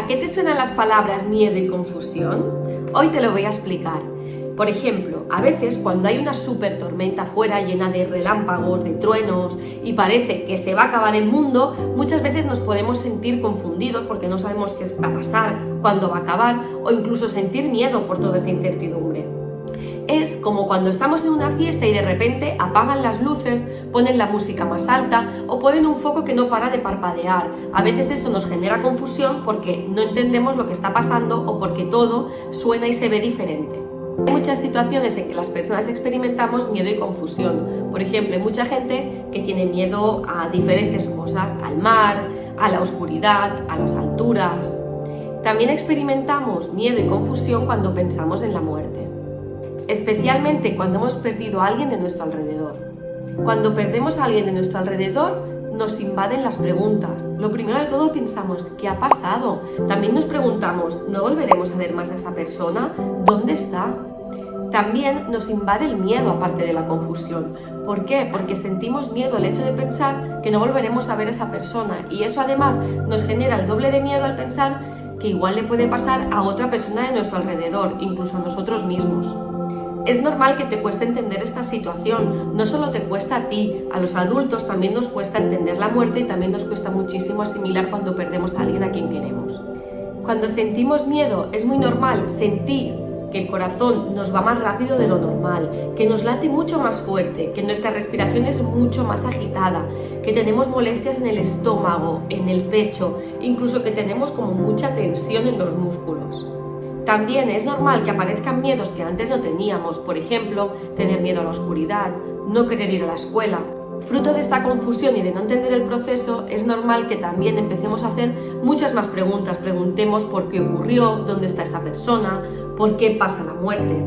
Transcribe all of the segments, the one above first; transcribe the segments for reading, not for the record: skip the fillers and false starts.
¿A qué te suenan las palabras miedo y confusión? Hoy te lo voy a explicar. Por ejemplo, a veces cuando hay una súper tormenta afuera llena de relámpagos, de truenos y parece que se va a acabar el mundo, muchas veces nos podemos sentir confundidos porque no sabemos qué va a pasar, cuándo va a acabar o incluso sentir miedo por toda esa incertidumbre. Es como cuando estamos en una fiesta y de repente apagan las luces, ponen la música más alta o ponen un foco que no para de parpadear. A veces esto nos genera confusión porque no entendemos lo que está pasando o porque todo suena y se ve diferente. Hay muchas situaciones en que las personas experimentamos miedo y confusión. Por ejemplo, hay mucha gente que tiene miedo a diferentes cosas, al mar, a la oscuridad, a las alturas. También experimentamos miedo y confusión cuando pensamos en la muerte, especialmente cuando hemos perdido a alguien de nuestro alrededor. Cuando perdemos a alguien de nuestro alrededor, nos invaden las preguntas. Lo primero de todo pensamos, ¿qué ha pasado? También nos preguntamos, ¿no volveremos a ver más a esa persona? ¿Dónde está? También nos invade el miedo aparte de la confusión. ¿Por qué? Porque sentimos miedo al hecho de pensar que no volveremos a ver a esa persona y eso además nos genera el doble de miedo al pensar que igual le puede pasar a otra persona de nuestro alrededor, incluso a nosotros mismos. Es normal que te cueste entender esta situación, no solo te cuesta a ti, a los adultos también nos cuesta entender la muerte y también nos cuesta muchísimo asimilar cuando perdemos a alguien a quien queremos. Cuando sentimos miedo es muy normal sentir que el corazón nos va más rápido de lo normal, que nos late mucho más fuerte, que nuestra respiración es mucho más agitada, que tenemos molestias en el estómago, en el pecho, incluso que tenemos como mucha tensión en los músculos. También es normal que aparezcan miedos que antes no teníamos, por ejemplo, tener miedo a la oscuridad, no querer ir a la escuela. Fruto de esta confusión y de no entender el proceso, es normal que también empecemos a hacer muchas más preguntas. Preguntemos por qué ocurrió, dónde está esta persona, por qué pasa la muerte.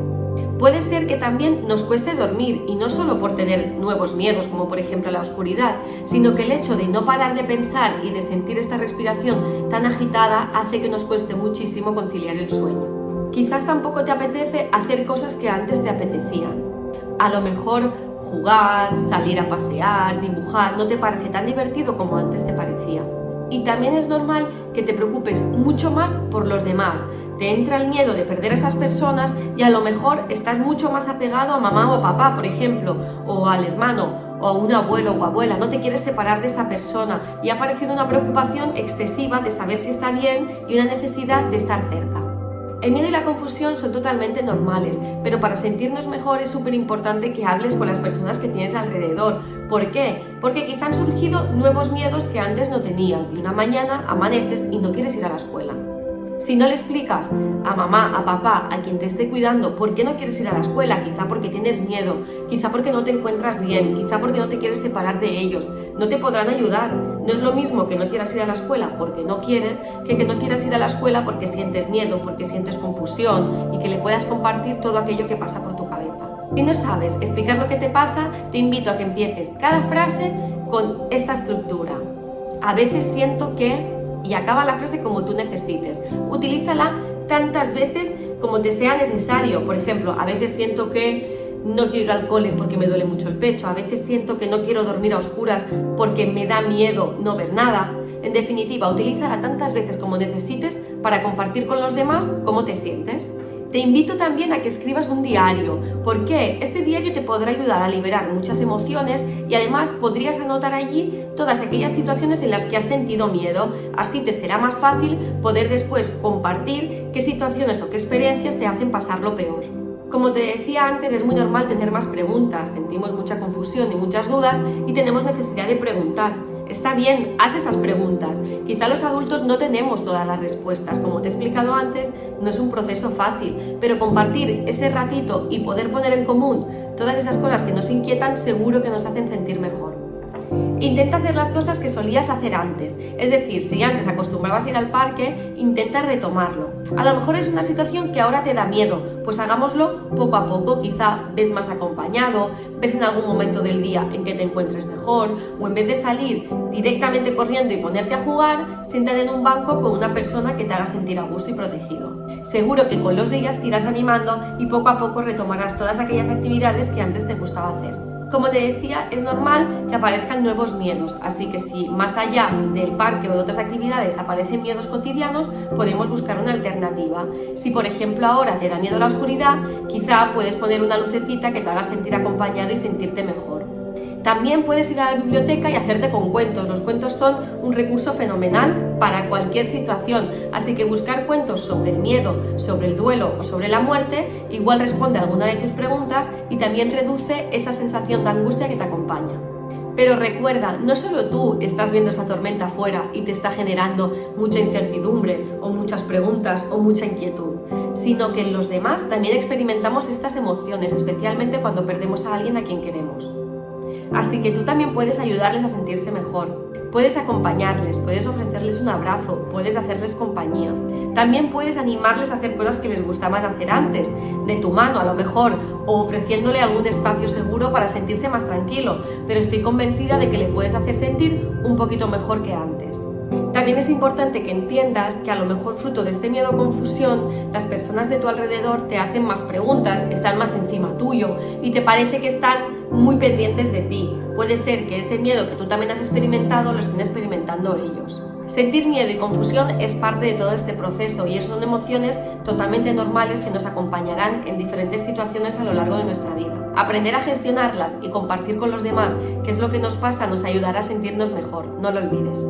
Puede ser que también nos cueste dormir y no solo por tener nuevos miedos como por ejemplo la oscuridad, sino que el hecho de no parar de pensar y de sentir esta respiración tan agitada hace que nos cueste muchísimo conciliar el sueño. Quizás tampoco te apetece hacer cosas que antes te apetecían. A lo mejor jugar, salir a pasear, dibujar, no te parece tan divertido como antes te parecía. Y también es normal que te preocupes mucho más por los demás. Te entra el miedo de perder a esas personas y a lo mejor estás mucho más apegado a mamá o a papá, por ejemplo, o al hermano, o a un abuelo o abuela. No te quieres separar de esa persona y ha aparecido una preocupación excesiva de saber si está bien y una necesidad de estar cerca. El miedo y la confusión son totalmente normales, pero para sentirnos mejor es súper importante que hables con las personas que tienes alrededor. ¿Por qué? Porque quizá han surgido nuevos miedos que antes no tenías y una mañana amaneces y no quieres ir a la escuela. Si no le explicas a mamá, a papá, a quien te esté cuidando por qué no quieres ir a la escuela, quizá porque tienes miedo, quizá porque no te encuentras bien, quizá porque no te quieres separar de ellos, no te podrán ayudar. No es lo mismo que no quieras ir a la escuela porque no quieres, que no quieras ir a la escuela porque sientes miedo, porque sientes confusión y que le puedas compartir todo aquello que pasa por tu cabeza. Si no sabes explicar lo que te pasa, te invito a que empieces cada frase con esta estructura. A veces siento que... y acaba la frase como tú necesites. Utilízala tantas veces como te sea necesario. Por ejemplo, a veces siento que no quiero ir al cole porque me duele mucho el pecho. A veces siento que no quiero dormir a oscuras porque me da miedo no ver nada. En definitiva, utilízala tantas veces como necesites para compartir con los demás cómo te sientes. Te invito también a que escribas un diario. ¿Por qué? Este diario te podrá ayudar a liberar muchas emociones y además podrías anotar allí todas aquellas situaciones en las que has sentido miedo. Así te será más fácil poder después compartir qué situaciones o qué experiencias te hacen pasar lo peor. Como te decía antes, es muy normal tener más preguntas, sentimos mucha confusión y muchas dudas y tenemos necesidad de preguntar. Está bien, haz esas preguntas. Quizá los adultos no tenemos todas las respuestas. Como te he explicado antes, no es un proceso fácil, pero compartir ese ratito y poder poner en común todas esas cosas que nos inquietan seguro que nos hacen sentir mejor. Intenta hacer las cosas que solías hacer antes, es decir, si antes acostumbrabas a ir al parque, intenta retomarlo. A lo mejor es una situación que ahora te da miedo, pues hagámoslo poco a poco, quizá ves más acompañado, ves en algún momento del día en que te encuentres mejor, o en vez de salir directamente corriendo y ponerte a jugar, siéntate en un banco con una persona que te haga sentir a gusto y protegido. Seguro que con los días te irás animando y poco a poco retomarás todas aquellas actividades que antes te gustaba hacer. Como te decía, es normal que aparezcan nuevos miedos, así que si más allá del parque o de otras actividades aparecen miedos cotidianos, podemos buscar una alternativa. Si por ejemplo ahora te da miedo la oscuridad, quizá puedes poner una lucecita que te haga sentir acompañado y sentirte mejor. También puedes ir a la biblioteca y hacerte con cuentos. Los cuentos son un recurso fenomenal para cualquier situación, así que buscar cuentos sobre el miedo, sobre el duelo o sobre la muerte igual responde a alguna de tus preguntas y también reduce esa sensación de angustia que te acompaña. Pero recuerda, no solo tú estás viendo esa tormenta afuera y te está generando mucha incertidumbre o muchas preguntas o mucha inquietud, sino que los demás también experimentamos estas emociones, especialmente cuando perdemos a alguien a quien queremos. Así que tú también puedes ayudarles a sentirse mejor, puedes acompañarles, puedes ofrecerles un abrazo, puedes hacerles compañía. También puedes animarles a hacer cosas que les gustaban hacer antes, de tu mano a lo mejor, o ofreciéndole algún espacio seguro para sentirse más tranquilo, pero estoy convencida de que le puedes hacer sentir un poquito mejor que antes. También es importante que entiendas que a lo mejor fruto de este miedo o confusión, las personas de tu alrededor te hacen más preguntas, están más encima tuyo y te parece que están muy pendientes de ti. Puede ser que ese miedo que tú también has experimentado lo estén experimentando ellos. Sentir miedo y confusión es parte de todo este proceso y son emociones totalmente normales que nos acompañarán en diferentes situaciones a lo largo de nuestra vida. Aprender a gestionarlas y compartir con los demás qué es lo que nos pasa nos ayudará a sentirnos mejor, no lo olvides.